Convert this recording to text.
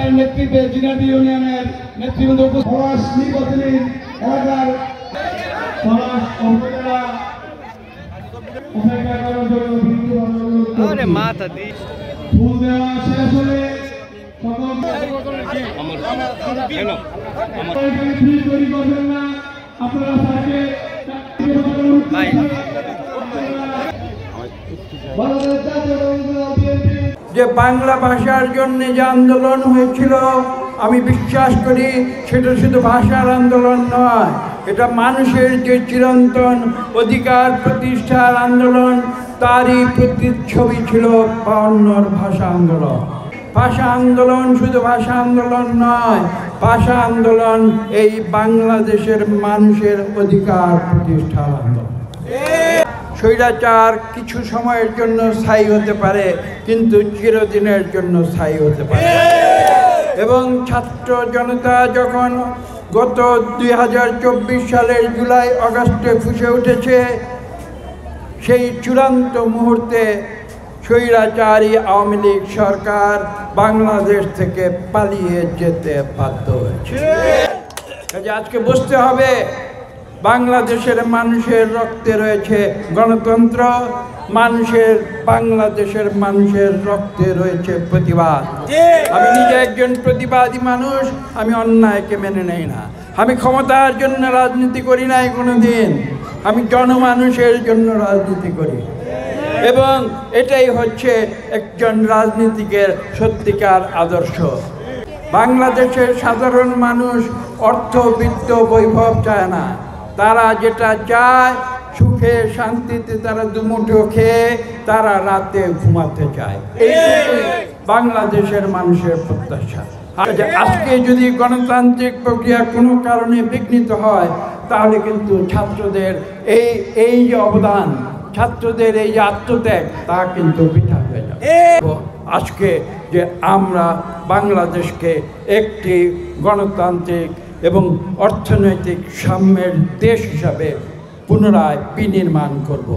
আপনার নেতৃত্বে জিনাদি ইউনিয়নের নেতৃবৃন্দ পলাশ নির্বাচনী এলাকার পলাশ উপজেলা অপেক্ষা করার জন্য ফুল দেওয়া শেষ হলে তৈরি করবেন না আপনারা তাকে যে বাংলা ভাষার জন্য যে আন্দোলন হয়েছিল আমি বিশ্বাস করি সেটা শুধু ভাষার আন্দোলন নয়, এটা মানুষের যে চিরন্তন অধিকার প্রতিষ্ঠার আন্দোলন তারই প্রতিচ্ছবি ছিল ৫২ ভাষা আন্দোলন। ভাষা আন্দোলন শুধু ভাষা আন্দোলন নয়, ভাষা আন্দোলন এই বাংলাদেশের মানুষের অধিকার প্রতিষ্ঠার আন্দোলন। স্বৈরাচার কিছু সময়ের জন্য স্থায়ী হতে পারে, কিন্তু চিরদিনের জন্য স্থায়ী হতে পারে। এবং ছাত্র জনতা যখন গত ২০২৪ সালের জুলাই আগস্টে ফুঁসে উঠেছে, সেই চূড়ান্ত মুহূর্তে স্বৈরাচারী আওয়ামী লীগ সরকার বাংলাদেশ থেকে পালিয়ে যেতে বাধ্য হয়েছে। আজকে বুঝতে হবে বাংলাদেশের মানুষের রক্তে রয়েছে গণতন্ত্র, বাংলাদেশের মানুষের রক্তে রয়েছে প্রতিবাদ। আমি নিজে একজন প্রতিবাদী মানুষ, আমি অন্যায়কে মেনে নেই না। আমি ক্ষমতার জন্য রাজনীতি করি নাই কোনোদিন, আমি জনমানুষের জন্য রাজনীতি করি। এবং এটাই হচ্ছে একজন রাজনীতিকের সত্যিকার আদর্শ। বাংলাদেশের সাধারণ মানুষ অর্থ, বিত্ত, বৈভব চায় না। তারা যেটা চায়, সুখে শান্তিতে তারা দুমুঠো খেয়ে তারা রাতে ঘুমাতে চায়। এইটুকুই বাংলাদেশের মানুষের প্রত্যাশা। আজকে যদি গণতান্ত্রিক প্রক্রিয়া কোনো কারণে বিঘ্নিত হয়, তাহলে কিন্তু ছাত্রদের এই যে অবদান, ছাত্রদের এই যে আত্মত্যাগ, তা কিন্তু বৃথা হয়ে যাবে। আজকে যে আমরা বাংলাদেশকে একটি গণতান্ত্রিক এবং অর্থনৈতিক সাম্যের দেশ হিসাবে পুনরায় বিনির্মাণ করব।